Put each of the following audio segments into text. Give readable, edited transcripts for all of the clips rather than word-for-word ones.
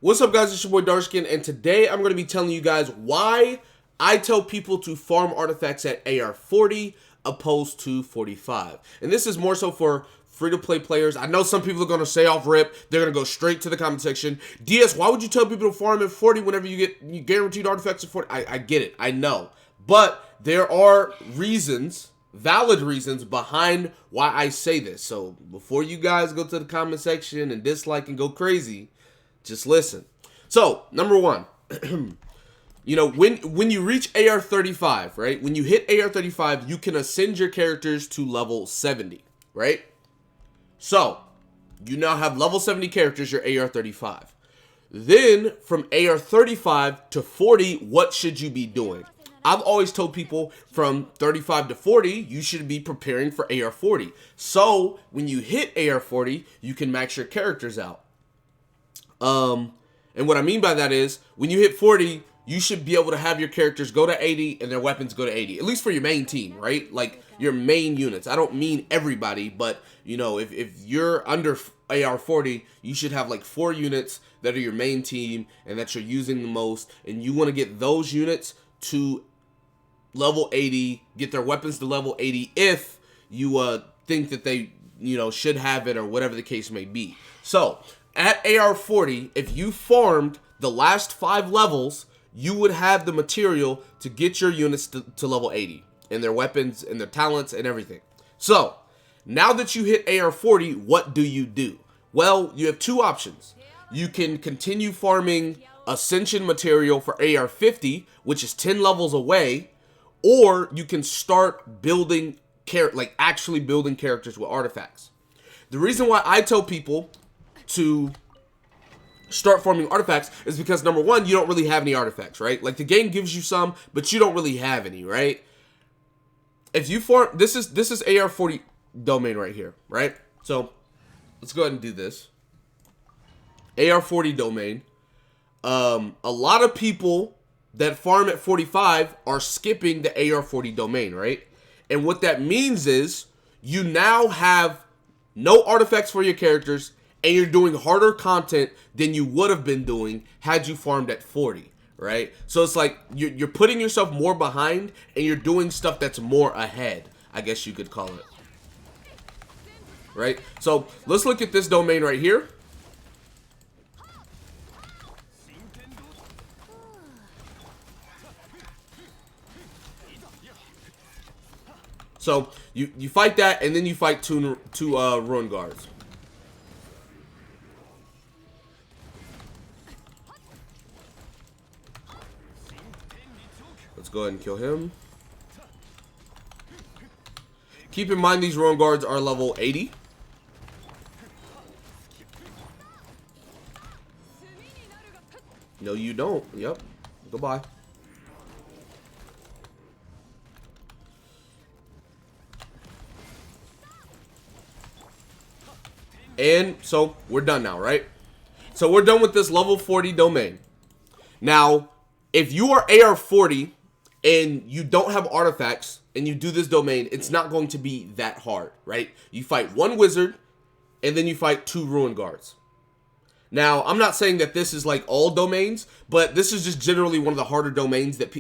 What's up, guys? It's your boy Darskin, and today I'm going to be telling you guys why I tell people to farm artifacts at AR 40 opposed to 45. And this is more so for free-to-play players. I know some people are going to say off rip, they're going to go straight to the comment section. DS, why would you tell people to farm at 40 whenever you get guaranteed artifacts at 40? I get it, I know. But there are reasons, valid reasons behind why I say this. So before you guys go to the comment section and dislike and go crazy, just listen. So, number one, you know, when you reach AR 35, right? When you hit AR 35, you can ascend your characters to level 70, right? So, you now have level 70 characters, your AR 35. Then, from AR 35 to 40, what should you be doing? I've always told people from 35 to 40, you should be preparing for AR 40. So, when you hit AR 40, you can max your characters out. And what I mean by that is, when you hit 40, you should be able to have your characters go to 80 and their weapons go to 80. At least for your main team, right? Like, your main units. I don't mean everybody, but, you know, if you're under AR 40, you should have like 4 units that are your main team and that you're using the most. And you want to get those units to level 80, get their weapons to level 80 if you think that they, you know, should have it or whatever the case may be. So, at AR 40, if you farmed the last 5 levels, you would have the material to get your units to level 80. And their weapons and their talents and everything. So, now that you hit AR 40, what do you do? Well, you have 2 options. You can continue farming Ascension material for AR 50, which is 10 levels away. Or you can start building, actually building characters with artifacts. The reason why I tell people to start farming artifacts is because, number one, you don't really have any artifacts, right? Like, the game gives you some, but you don't really have any, right? If you farm, this is AR 40 domain right here, right? So let's go ahead and do this. AR 40 domain. A lot of people that farm at 45 are skipping the AR 40 domain, right? And what that means is you now have no artifacts for your characters, and you're doing harder content than you would have been doing had you farmed at 40, right? So it's like you're putting yourself more behind, and you're doing stuff that's more ahead, I guess you could call it, right? So let's look at this domain right here. So you fight that, and then you fight two ruin guards. Let's go ahead and kill him. Keep in mind these ruin guards are level 80. No, you don't. Yep. Goodbye. And so we're done now, right? So we're done with this level 40 domain. Now, if you are AR 40 and you don't have artifacts and you do this domain, it's not going to be that hard, right? You fight 1 wizard and then you fight 2 ruin guards. Now, I'm not saying that this is like all domains, but this is just generally one of the harder domains that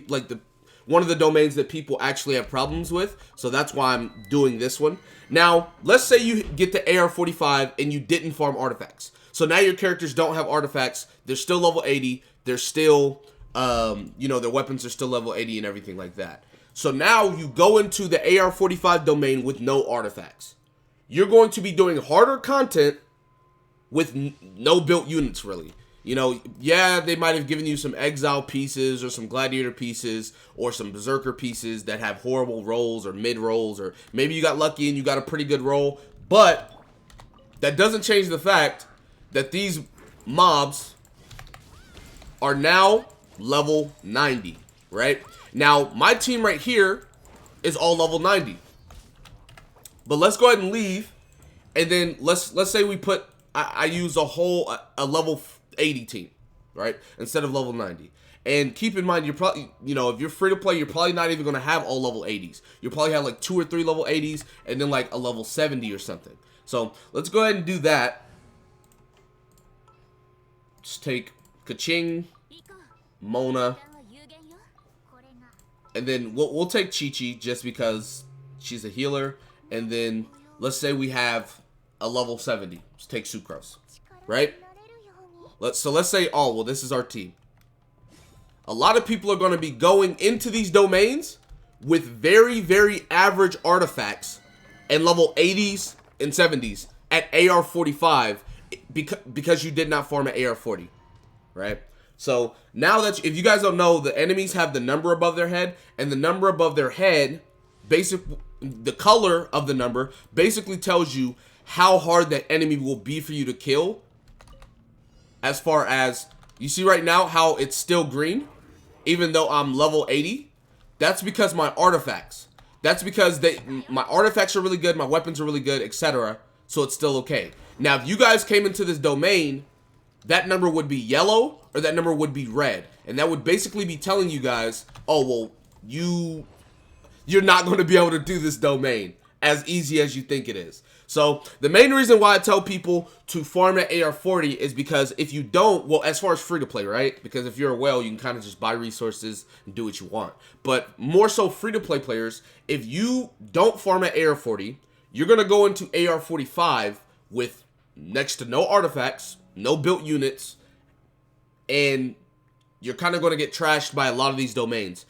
one of the domains that people actually have problems with. So that's why I'm doing this one. Now, let's say you get to AR 45 and you didn't farm artifacts. So now your characters don't have artifacts. They're still level 80. They're still, you know, their weapons are still level 80 and everything like that. So now you go into the AR 45 domain with no artifacts. You're going to be doing harder content with no built units, really. You know, yeah, they might have given you some exile pieces or some gladiator pieces or some berserker pieces that have horrible rolls or mid rolls, or maybe you got lucky and you got a pretty good roll, but that doesn't change the fact that these mobs are now level 90, right? Now, my team right here is all level 90. But let's go ahead and leave, and then let's say we put, I use a level 80 team, right, instead of level 90. And keep in mind, you're probably, you know, if you're free to play, you're probably not even going to have all level 80s. You'll probably have like 2 or 3 level 80s and then like a level 70 or something. So let's go ahead and do that. Just take Kaching, Mona, and then we'll take Chi-Chi just because she's a healer. And then let's say we have a level 70. Let's take Sucrose, right? Let's say, oh, well, this is our team. A lot of people are going to be going into these domains with very, very average artifacts and level 80s and 70s at AR-45 because you did not farm at AR-40, right? So now that if you guys don't know, the enemies have the number above their head, and the number above their head, the color of the number basically tells you how hard that enemy will be for you to kill. As far as you see right now, how it's still green, even though I'm level 80. That's because my artifacts. That's because my artifacts are really good, my weapons are really good, etc. So it's still okay. Now, if you guys came into this domain, that number would be yellow or that number would be red. And that would basically be telling you guys, oh, well, you're not going to be able to do this domain as easy as you think it is. So the main reason why I tell people to farm at AR-40 is because if you don't, well, as far as free to play, right? Because if you're a whale, you can kind of just buy resources and do what you want. But more so free to play players, if you don't farm at AR-40, you're going to go into AR-45 with next to no artifacts, no built units, and you're kind of going to get trashed by a lot of these domains.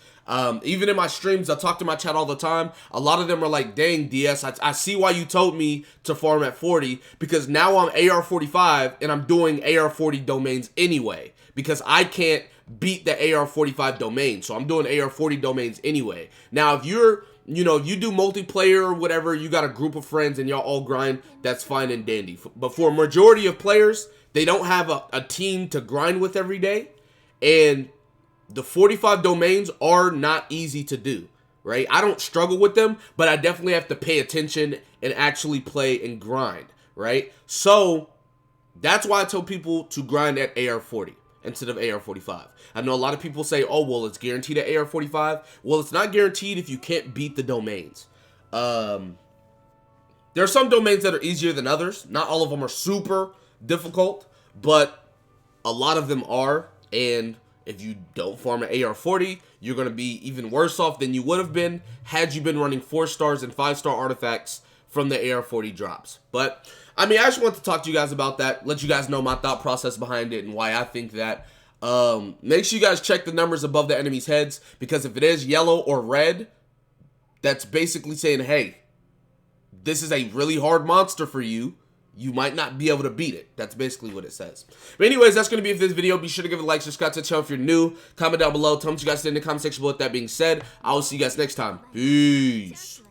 Even in my streams, I talk to my chat all the time. A lot of them are like, dang, DS, I see why you told me to farm at 40, because now I'm AR-45 and I'm doing AR-40 domains anyway, because I can't beat the AR-45 domain. So I'm doing AR-40 domains anyway. Now, if you're, if you do multiplayer or whatever, you got a group of friends and y'all all grind, that's fine and dandy. But for a majority of players, they don't have a team to grind with every day. And the 45 domains are not easy to do, right? I don't struggle with them, but I definitely have to pay attention and actually play and grind, right? So that's why I tell people to grind at AR-40 instead of AR-45. I know a lot of people say, oh, well, it's guaranteed at AR-45. Well, it's not guaranteed if you can't beat the domains. There are some domains that are easier than others. Not all of them are super difficult, but a lot of them are. And if you don't farm an AR-40, you're going to be even worse off than you would have been had you been running 4-star and 5-star artifacts from the AR-40 drops. But, I mean, I just want to talk to you guys about that, let you guys know my thought process behind it and why I think that. Make sure you guys check the numbers above the enemy's heads, because if it is yellow or red, that's basically saying, hey, this is a really hard monster for you. You might not be able to beat it. That's basically what it says. But anyways, that's going to be it for this video. Be sure to give it a like, subscribe to the channel if you're new. Comment down below. Tell me what you guys did in the comment section below. With that being said, I will see you guys next time. Peace.